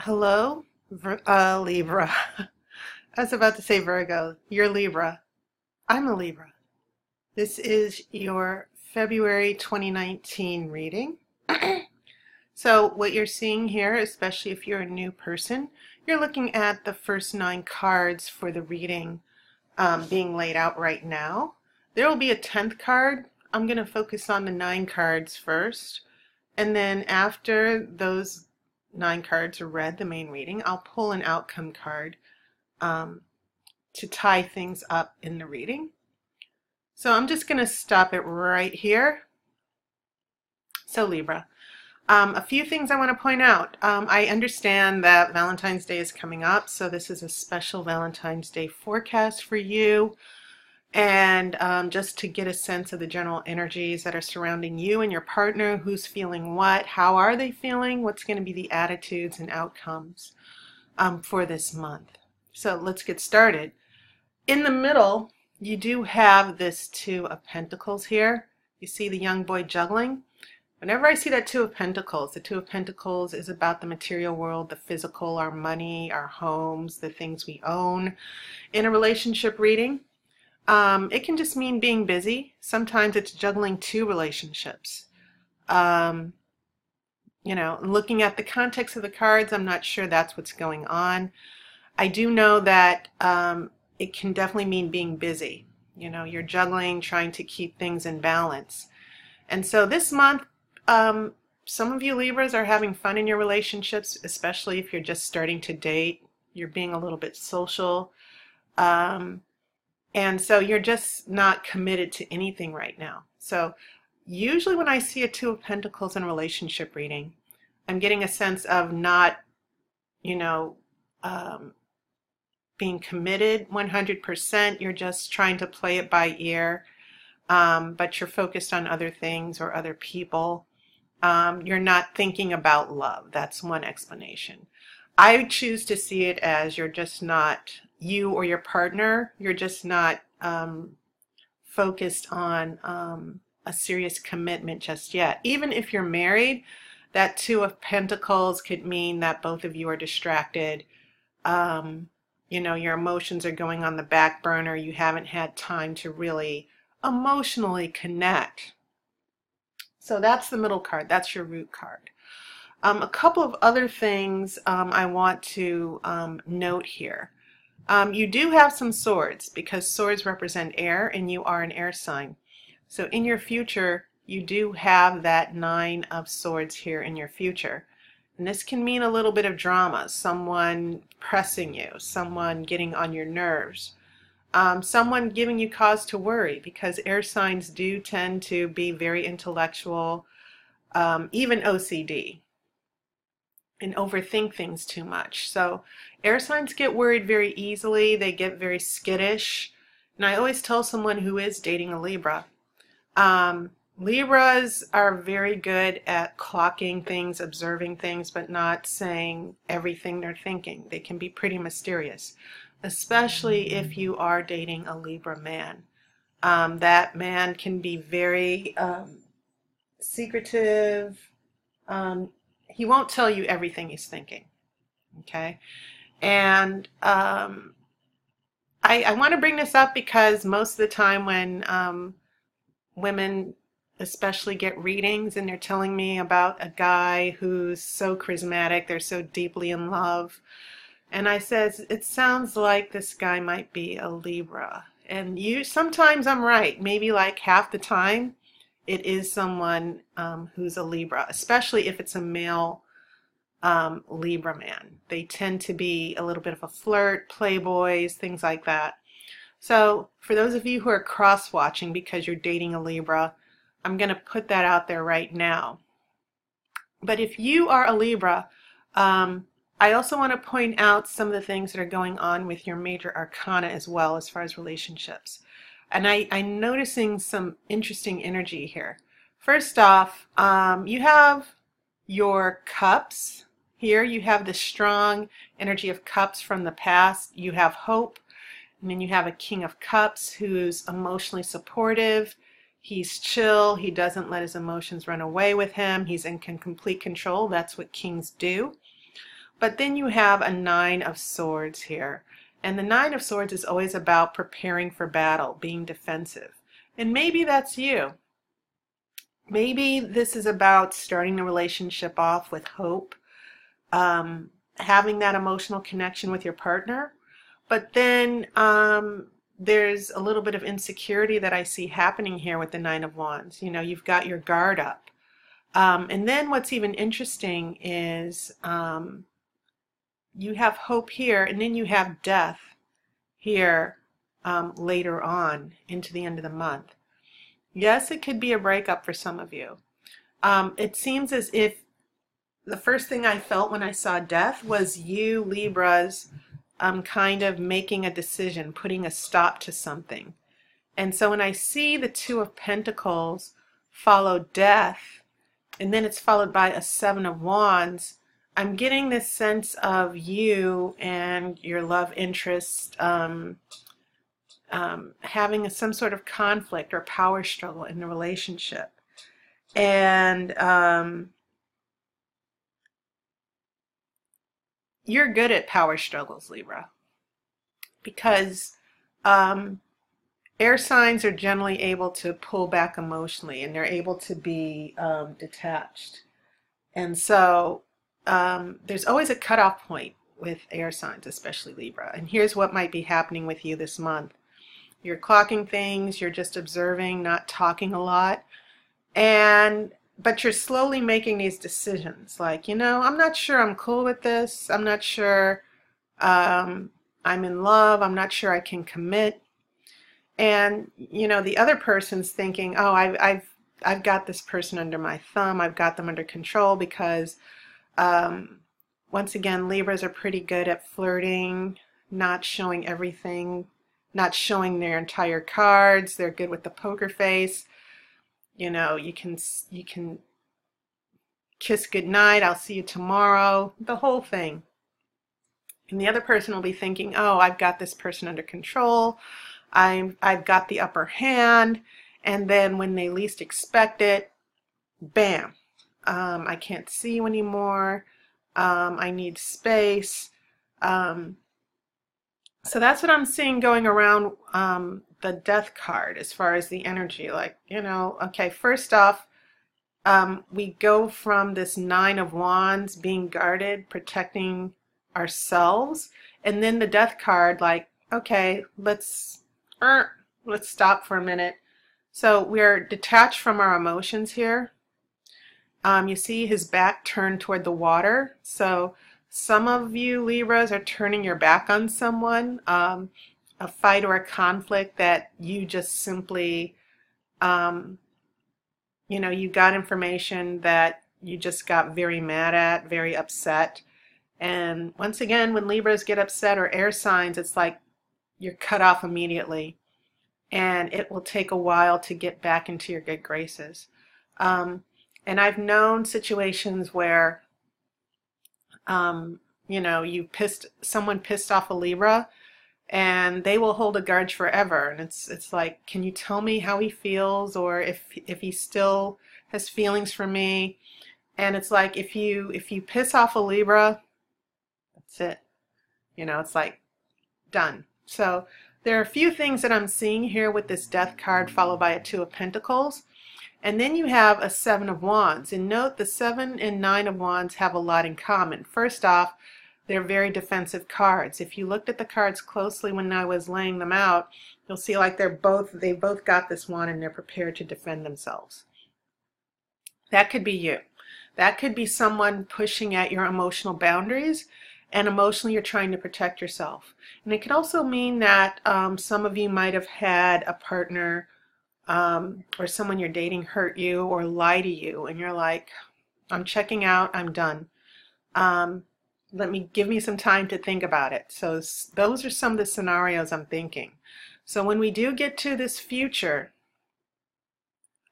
Hello, Libra. I was about to say Virgo. You're Libra. I'm a Libra. This is your February 2019 reading. So what you're seeing here, especially if you're a new person, you're looking at the first 9 cards for the reading being laid out right now. There will be a 10th card. I'm going to focus on the 9 cards first. And then after those 9 cards are read, the main reading, I'll pull an outcome card to tie things up in the reading. So I'm just going to stop it right here. So Libra, a few things I want to point out. I understand that Valentine's Day is coming up, so this is a special Valentine's Day forecast for you. And just to get a sense of the general energies that are surrounding you and your partner, who's feeling what, how are they feeling, what's going to be the attitudes and outcomes for this month. So let's get started. In the middle, you do have this 2 of Pentacles here. You see the young boy juggling? Whenever I see that 2 of Pentacles, the 2 of Pentacles is about the material world, the physical, our money, our homes, the things we own. In a relationship reading, it can just mean being busy. Sometimes it's juggling 2 relationships. You know, looking at the context of the cards, I'm not sure that's what's going on. I do know that it can definitely mean being busy. You know, you're juggling, trying to keep things in balance. And so this month, some of you Libras are having fun in your relationships, especially if you're just starting to date. You're being a little bit social. And so you're just not committed to anything right now. So usually when I see a 2 of Pentacles in a relationship reading, I'm getting a sense of not, you know, being committed 100%. You're just trying to play it by ear, but you're focused on other things or other people. You're not thinking about love. That's one explanation. I choose to see it as you're just not, you or your partner, you're just not focused on a serious commitment just yet. Even if you're married, that 2 of Pentacles could mean that both of you are distracted. You know, your emotions are going on the back burner. You haven't had time to really emotionally connect. So that's the middle card. That's your root card. A couple of other things I want to note here. You do have some swords because swords represent air and you are an air sign. So in your future, you do have that 9 of swords here in your future. And this can mean a little bit of drama, someone pressing you, someone getting on your nerves, someone giving you cause to worry, because air signs do tend to be very intellectual, even OCD, and overthink things too much. So air signs get worried very easily. They get very skittish. And I always tell someone who is dating a Libra, Libras are very good at clocking things, observing things, but not saying everything they're thinking. They can be pretty mysterious, especially if you are dating a Libra man. That man can be very secretive. He won't tell you everything he's thinking, okay? And I want to bring this up because most of the time when women especially get readings and they're telling me about a guy who's so charismatic, they're so deeply in love, and I says, it sounds like this guy might be a Libra. And sometimes I'm right, maybe like half the time it is someone who's a Libra, especially if it's a male Libra man. They tend to be a little bit of a flirt, playboys, things like that. So for those of you who are cross-watching because you're dating a Libra, I'm going to put that out there right now. But if you are a Libra, I also want to point out some of the things that are going on with your major arcana as well as far as relationships. And I'm noticing some interesting energy here. First off, you have your cups here. You have the strong energy of cups from the past. You have hope. And then you have a King of Cups who's emotionally supportive. He's chill. He doesn't let his emotions run away with him. He's in complete control. That's what kings do. But then you have a Nine of Swords here. And the Nine of Swords is always about preparing for battle, being defensive. And maybe that's you. Maybe this is about starting the relationship off with hope, having that emotional connection with your partner. But then there's a little bit of insecurity that I see happening here with the Nine of Wands. You know, you've got your guard up. And then what's even interesting is you have hope here, and then you have death here later on into the end of the month. Yes, it could be a breakup for some of you. It seems as if the first thing I felt when I saw death was you, Libras, kind of making a decision, putting a stop to something. And so when I see the Two of Pentacles follow death, and then it's followed by a Seven of Wands, I'm getting this sense of you and your love interest having some sort of conflict or power struggle in the relationship. And you're good at power struggles, Libra, because air signs are generally able to pull back emotionally, and they're able to be detached. And so there's always a cutoff point with air signs, especially Libra. And here's what might be happening with you this month. You're clocking things, you're just observing, not talking a lot. But you're slowly making these decisions. Like, you know, I'm not sure I'm cool with this. I'm not sure I'm in love. I'm not sure I can commit. And, you know, the other person's thinking, oh, I've got this person under my thumb. I've got them under control because, once again, Libras are pretty good at flirting, not showing everything, not showing their entire cards. They're good with the poker face. You know, you can kiss goodnight, I'll see you tomorrow, the whole thing. And the other person will be thinking, oh, I've got this person under control. I've got the upper hand. And then when they least expect it, bam, I can't see you anymore. I need space. So that's what I'm seeing going around the death card as far as the energy. Like, you know, okay, first off, we go from this Nine of Wands being guarded, protecting ourselves, and then the death card, like, okay, let's stop for a minute. So we're detached from our emotions here. You see his back turned toward the water. So some of you Libras are turning your back on someone, a fight or a conflict that you just simply, you know, you got information that you just got very mad at, very upset. And once again, when Libras get upset or air signs, it's like you're cut off immediately. And it will take a while to get back into your good graces. And I've known situations where, you know, someone pissed off a Libra, and they will hold a grudge forever. And it's like, can you tell me how he feels, or if he still has feelings for me? And it's like, if you piss off a Libra, that's it. You know, it's like done. So there are a few things that I'm seeing here with this death card followed by a Two of Pentacles. And then you have a Seven of Wands. And note the Seven and Nine of Wands have a lot in common. First off, they're very defensive cards. If you looked at the cards closely when I was laying them out, you'll see like they both got this wand and they're prepared to defend themselves. That could be you. That could be someone pushing at your emotional boundaries, and emotionally you're trying to protect yourself. And it could also mean that some of you might have had a partner or someone you're dating hurt you or lie to you, and you're like, I'm checking out, I'm done. Give me some time to think about it. So those are some of the scenarios I'm thinking. So when we do get to this future,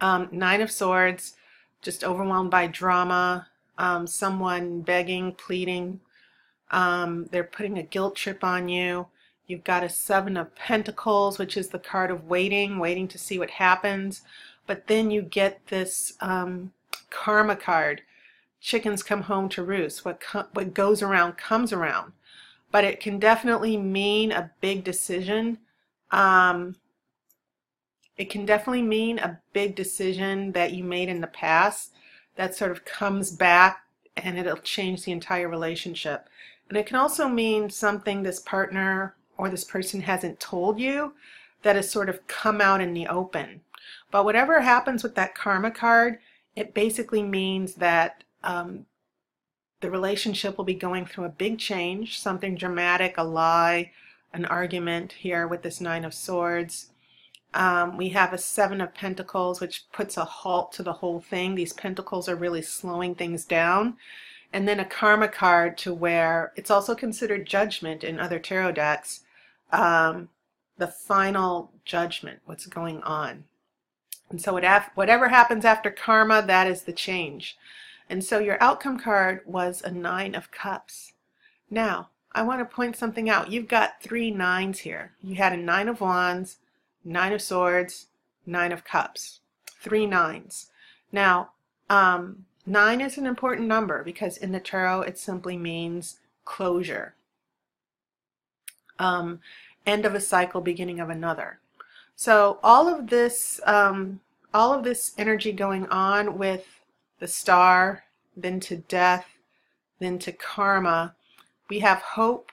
Nine of Swords, just overwhelmed by drama, someone begging, pleading, they're putting a guilt trip on you. You've got a Seven of Pentacles, which is the card of waiting to see what happens. But then you get this karma card chickens come home to roost. What goes around comes around. But it can definitely mean a big decision. It can definitely mean a big decision that you made in the past that sort of comes back, and it'll change the entire relationship. And it can also mean something this partner or this person hasn't told you that has sort of come out in the open. But whatever happens with that karma card, it basically means that the relationship will be going through a big change, something dramatic, a lie, an argument here with this Nine of Swords. We have a Seven of Pentacles, which puts a halt to the whole thing. These pentacles are really slowing things down. And then a karma card to where it's also considered judgment in other tarot decks. The final judgment, what's going on. And so whatever happens after karma, that is the change. And so your outcome card was a Nine of Cups. Now, I want to point something out. You've got 3 nines here. You had a Nine of Wands, Nine of Swords, Nine of Cups. 3 nines. Now, 9 is an important number because in the tarot it simply means closure. End of a cycle, beginning of another. So all of this energy going on with the Star, then to death, then to karma. We have hope,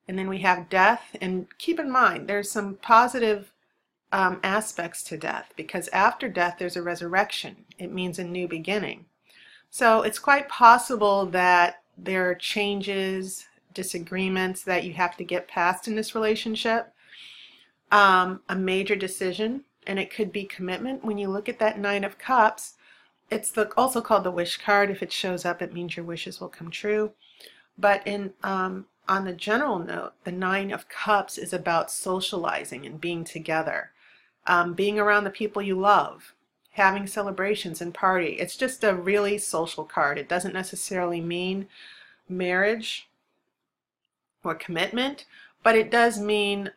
and then we have death. And keep in mind, there's some positive aspects to death, because after death there's a resurrection. It means a new beginning. So it's quite possible that there are changes, disagreements that you have to get past in this relationship. A major decision, and it could be commitment. When you look at that Nine of Cups, it's also called the wish card. If it shows up, it means your wishes will come true. But on the general note, the Nine of Cups is about socializing and being together, being around the people you love, having celebrations and party. It's just a really social card. It doesn't necessarily mean marriage or commitment, but it does mean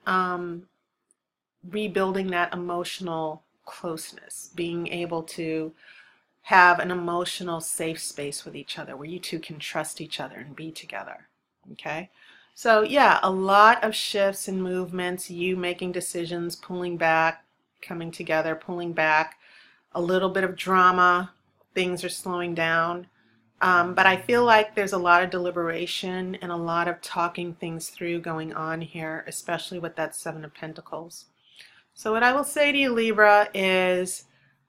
rebuilding that emotional closeness, being able to have an emotional safe space with each other where you two can trust each other and be together. Okay, so yeah, a lot of shifts and movements, you making decisions, pulling back, coming together, pulling back, a little bit of drama, things are slowing down. But I feel like there's a lot of deliberation and a lot of talking things through going on here, especially with that Seven of Pentacles. So what I will say to you, Libra, is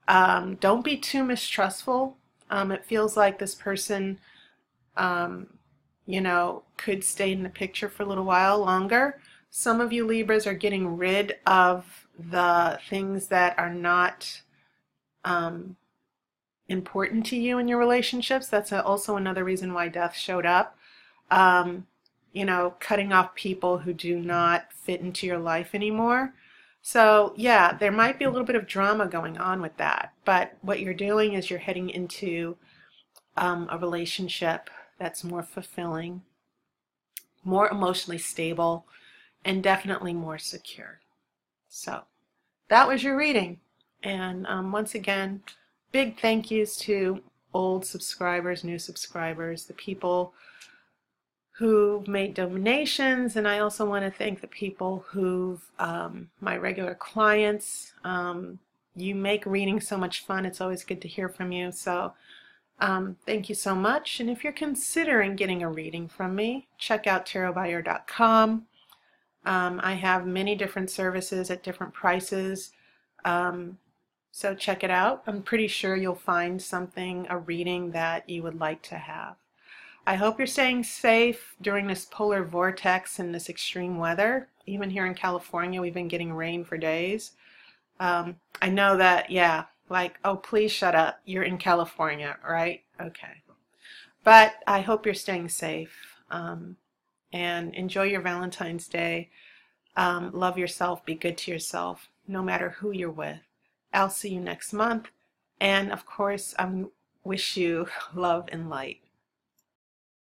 don't be too mistrustful. It feels like this person, you know, could stay in the picture for a little while longer. Some of you Libras are getting rid of the things that are not important to you in your relationships. That's also another reason why death showed up. You know, cutting off people who do not fit into your life anymore. So yeah, there might be a little bit of drama going on with that, but what you're doing is you're heading into a relationship that's more fulfilling, more emotionally stable, and definitely more secure. So that was your reading. And once again, big thank yous to old subscribers, new subscribers, the people who've made donations, and I also want to thank the people who've, my regular clients. You make reading so much fun. It's always good to hear from you. So thank you so much. And if you're considering getting a reading from me, check out tarotbyaire.com. I have many different services at different prices. So check it out. I'm pretty sure you'll find something, a reading that you would like to have. I hope you're staying safe during this polar vortex and this extreme weather. Even here in California, we've been getting rain for days. I know that, yeah, like, oh, please shut up. You're in California, right? Okay. But I hope you're staying safe, and enjoy your Valentine's Day. Love yourself. Be good to yourself, no matter who you're with. I'll see you next month. And of course, I wish you love and light.